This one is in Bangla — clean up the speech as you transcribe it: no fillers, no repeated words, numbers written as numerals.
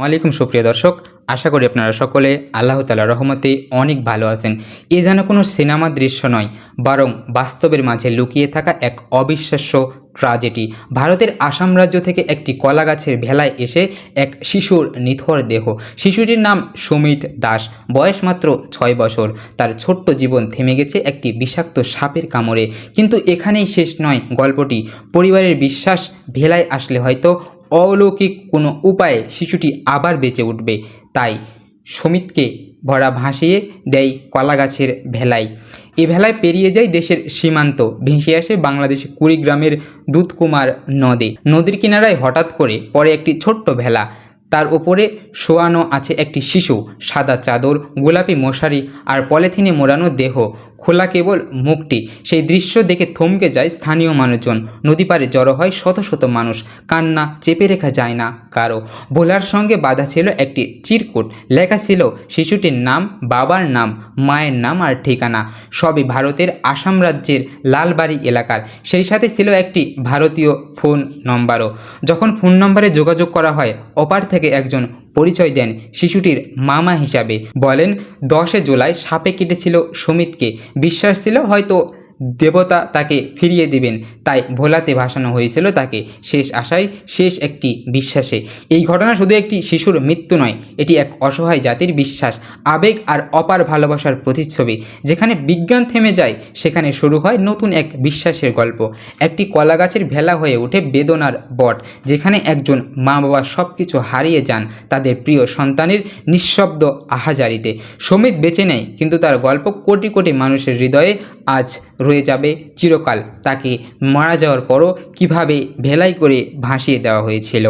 ওয়ালাইকুম সুপ্রিয় দর্শক, আশা করি আপনারা সকলে আল্লাহ তাআলার রহমতে অনেক ভালো আছেন। এ যেন কোনো সিনেমার দৃশ্য নয়, বরং বাস্তবের মাঝে লুকিয়ে থাকা এক অবিশ্বাস্য ট্র্যাজেডি। ভারতের আসাম রাজ্য থেকে একটি কলা গাছের ভেলায় এসে এক শিশুর নিথর দেহ। শিশুটির নাম সুমিত দাস, বয়স মাত্র 6 বছর। তার ছোট্ট জীবন থেমে গেছে একটি বিষাক্ত সাপের কামড়ে। কিন্তু এখানেই শেষ নয় গল্পটি। পরিবারের বিশ্বাস, ভেলায় আসলে হয়তো অলৌকিক কোনো উপায়ে শিশুটি আবার বেঁচে উঠবে। তাই সুমিতকে ভরা ভাসিয়ে দেয় কলাগাছের ভেলায়। এ ভেলায় পেরিয়ে যায় দেশের সীমান্ত, ভেসে আসে বাংলাদেশের কুড়িগ্রামের দুধকুমার নদী। নদীর কিনারায় হঠাৎ করে পড়ে একটি ছোট্ট ভেলা। তার ওপরে শোয়ানো আছে একটি শিশু, সাদা চাদর, গোলাপি মশারি আর পলিথিনে মোড়ানো দেহ, খোলা কেবল মুখটি। সেই দৃশ্য দেখে থমকে যায় স্থানীয় মানুষজন। নদী পাড়ে জড়ো হয় শত শত মানুষ। কান্না চেপে রেখা যায় না কারো। ভোলার সঙ্গে বাঁধা ছিল একটি চিরকুট, লেখা ছিল শিশুটির নাম, বাবার নাম, মায়ের নাম আর ঠিকানা, সবই ভারতের আসাম রাজ্যের লালবাড়ি এলাকার। সেই সাথে ছিল একটি ভারতীয় ফোন নম্বরও। যখন ফোন নম্বরে যোগাযোগ করা হয়, ওপার থেকে একজন পরিচয় দেন শিশুটির মামা হিসাবে। বলেন 10 জুলাই সাপে কেটেছিল সুমিতকে। বিশ্বাস ছিল হয়তো দেবতা তাকে ফিরিয়ে দিবেন, তাই ভোলাতে ভাসানো হয়েছিল তাকে। শেষ আশায়, শেষ একটি বিশ্বাসে। এই ঘটনা শুধু একটি শিশুর মৃত্যু নয়, এটি এক অসহায় জাতির বিশ্বাস, আবেগ আর অপার ভালোবাসার প্রতিচ্ছবি। যেখানে বিজ্ঞান থেমে যায়, সেখানে শুরু হয় নতুন এক বিশ্বাসের গল্প। একটি কলা গাছের ভেলা হয়ে ওঠে বেদনার বট, যেখানে একজন মা বাবা সব কিছু হারিয়ে যান তাদের প্রিয় সন্তানের নিঃশব্দ আহাজারিতে। সুমিত বেঁচে নেয়, কিন্তু তার গল্প কোটি কোটি মানুষের হৃদয়ে আজ রয়ে যাবে চিরকাল। তাকে মারা যাওয়ার পরও কিভাবে ভেলাই করে ভাসিয়ে দেওয়া হয়েছিল।